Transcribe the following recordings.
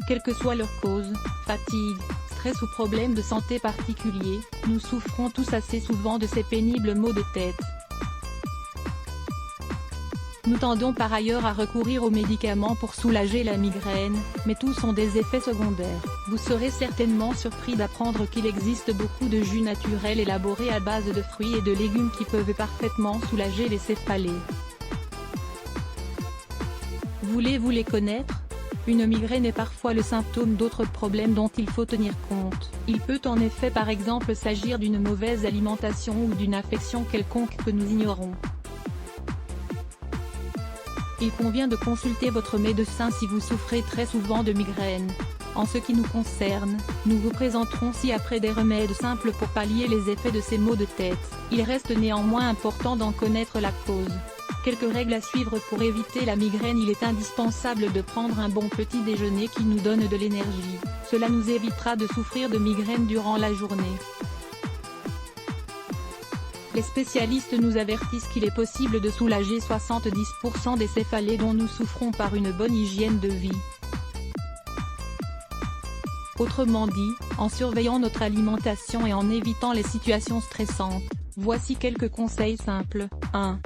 Quelle que soit leur cause, fatigue, stress ou problème de santé particulier, nous souffrons tous assez souvent de ces pénibles maux de tête. Nous tendons par ailleurs à recourir aux médicaments pour soulager la migraine, mais tous ont des effets secondaires. Vous serez certainement surpris d'apprendre qu'il existe beaucoup de jus naturels élaborés à base de fruits et de légumes qui peuvent parfaitement soulager les céphalées. Voulez-vous les connaître ? Une migraine est parfois le symptôme d'autres problèmes dont il faut tenir compte. Il peut en effet par exemple s'agir d'une mauvaise alimentation ou d'une affection quelconque que nous ignorons. Il convient de consulter votre médecin si vous souffrez très souvent de migraine. En ce qui nous concerne, nous vous présenterons ci-après des remèdes simples pour pallier les effets de ces maux de tête. Il reste néanmoins important d'en connaître la cause. Quelques règles à suivre pour éviter la migraine. Il est indispensable de prendre un bon petit déjeuner qui nous donne de l'énergie. Cela nous évitera de souffrir de migraine durant la journée. Les spécialistes nous avertissent qu'il est possible de soulager 70% des céphalées dont nous souffrons par une bonne hygiène de vie. Autrement dit, en surveillant notre alimentation et en évitant les situations stressantes. Voici quelques conseils simples. 1.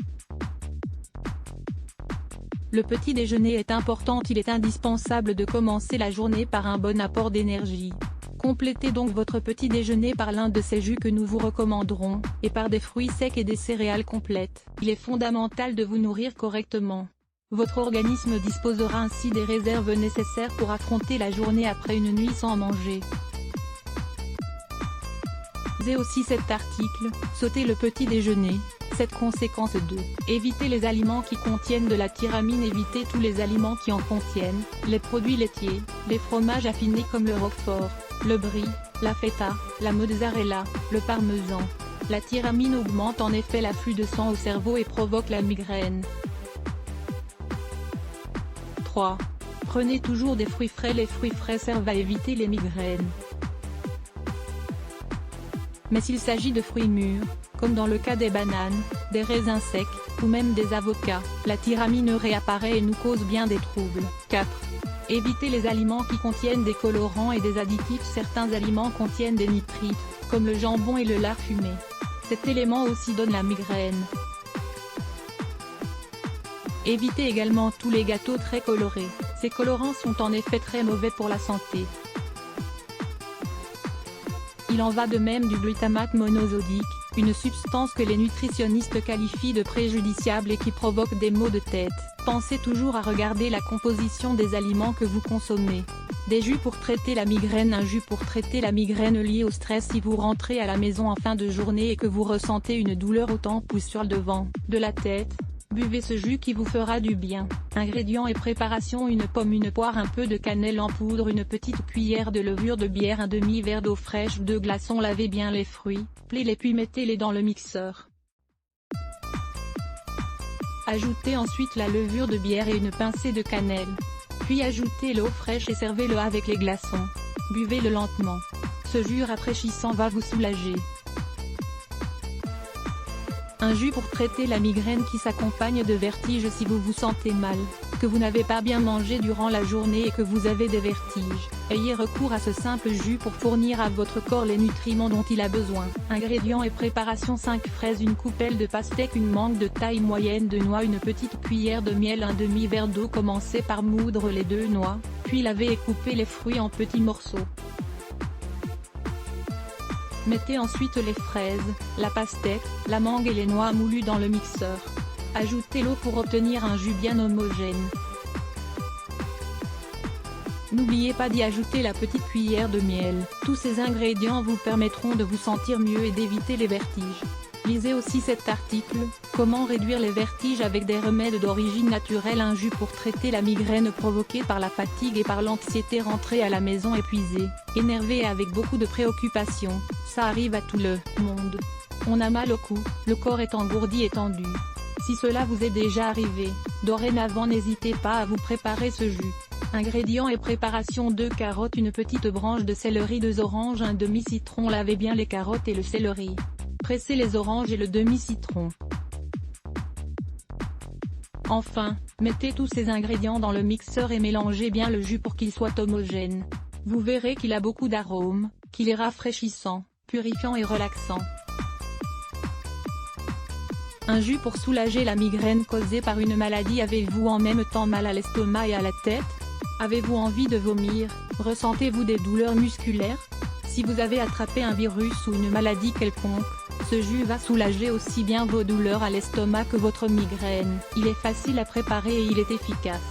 Le petit déjeuner est important. Il est indispensable de commencer la journée par un bon apport d'énergie. Complétez donc votre petit déjeuner par l'un de ces jus que nous vous recommanderons, et par des fruits secs et des céréales complètes. Il est fondamental de vous nourrir correctement. Votre organisme disposera ainsi des réserves nécessaires pour affronter la journée après une nuit sans manger. Lisez aussi cet article, sautez le petit déjeuner. Cette conséquence 2. Évitez les aliments qui contiennent de la tyramine. Évitez tous les aliments qui en contiennent, les produits laitiers, les fromages affinés comme le roquefort, le brie, la feta, la mozzarella, le parmesan. La tyramine augmente en effet l'afflux de sang au cerveau et provoque la migraine. 3. Prenez toujours des fruits frais. Les fruits frais servent à éviter les migraines. Mais s'il s'agit de fruits mûrs, comme dans le cas des bananes, des raisins secs, ou même des avocats, la tyramine réapparaît et nous cause bien des troubles. 4. Évitez les aliments qui contiennent des colorants et des additifs. Certains aliments contiennent des nitrites, comme le jambon et le lard fumé. Cet élément aussi donne la migraine. Évitez également tous les gâteaux très colorés. Ces colorants sont en effet très mauvais pour la santé. Il en va de même du glutamate monosodique, une substance que les nutritionnistes qualifient de préjudiciable et qui provoque des maux de tête. Pensez toujours à regarder la composition des aliments que vous consommez. Des jus pour traiter la migraine. Un jus pour traiter la migraine liée au stress. Si vous rentrez à la maison en fin de journée et que vous ressentez une douleur au temple ou sur le devant de la tête, buvez ce jus qui vous fera du bien. Ingrédients et préparation: une pomme, une poire, un peu de cannelle en poudre, une petite cuillère de levure de bière, un demi-verre d'eau fraîche, 2 glaçons. Lavez bien les fruits, pelez-les puis mettez-les dans le mixeur. Ajoutez ensuite la levure de bière et une pincée de cannelle. Puis ajoutez l'eau fraîche et servez-le avec les glaçons. Buvez-le lentement. Ce jus rafraîchissant va vous soulager. Un jus pour traiter la migraine qui s'accompagne de vertiges. Si vous vous sentez mal, que vous n'avez pas bien mangé durant la journée et que vous avez des vertiges, ayez recours à ce simple jus pour fournir à votre corps les nutriments dont il a besoin. Ingrédients et préparation: 5 fraises, une coupelle de pastèque, une mangue de taille moyenne de noix, une petite cuillère de miel, un demi-verre d'eau. Commencez par moudre les 2 noix, puis lavez et coupez les fruits en petits morceaux. Mettez ensuite les fraises, la pastèque, la mangue et les noix moulues dans le mixeur. Ajoutez l'eau pour obtenir un jus bien homogène. N'oubliez pas d'y ajouter la petite cuillère de miel. Tous ces ingrédients vous permettront de vous sentir mieux et d'éviter les vertiges. Lisez aussi cet article, comment réduire les vertiges avec des remèdes d'origine naturelle. Un jus pour traiter la migraine provoquée par la fatigue et par l'anxiété. Rentrez à la maison épuisé, énervé et avec beaucoup de préoccupations. Ça arrive à tout le monde. On a mal au cou, le corps est engourdi et tendu. Si cela vous est déjà arrivé, dorénavant n'hésitez pas à vous préparer ce jus. Ingrédients et préparation: 2 carottes, une petite branche de céleri, 2 oranges, un demi-citron. Lavez bien les carottes et le céleri. Pressez les oranges et le demi-citron. Enfin, Mettez tous ces ingrédients dans le mixeur et mélangez bien le jus pour qu'il soit homogène. Vous verrez qu'il a beaucoup d'arômes, qu'il est rafraîchissant, purifiant et relaxant. Un jus pour soulager la migraine causée par une maladie. Avez-vous en même temps mal à l'estomac et à la tête? Avez-vous envie de vomir? Ressentez-vous des douleurs musculaires? Si vous avez attrapé un virus ou une maladie quelconque, ce jus va soulager aussi bien vos douleurs à l'estomac que votre migraine. Il est facile à préparer et il est efficace.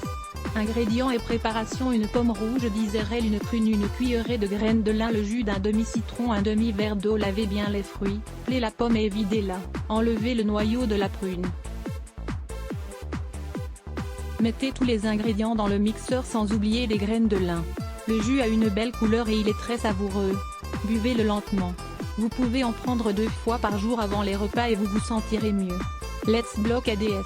Ingrédients et préparation: une pomme rouge, 10 rl, une prune, une cuillerée de graines de lin, le jus d'un demi-citron, un demi-verre d'eau. Lavez bien les fruits, pelez la pomme et videz-la. Enlevez le noyau de la prune. Mettez tous les ingrédients dans le mixeur sans oublier les graines de lin. Le jus a une belle couleur et il est très savoureux. Buvez-le lentement. Vous pouvez en prendre 2 fois par jour avant les repas et vous vous sentirez mieux. Let's Block ADS.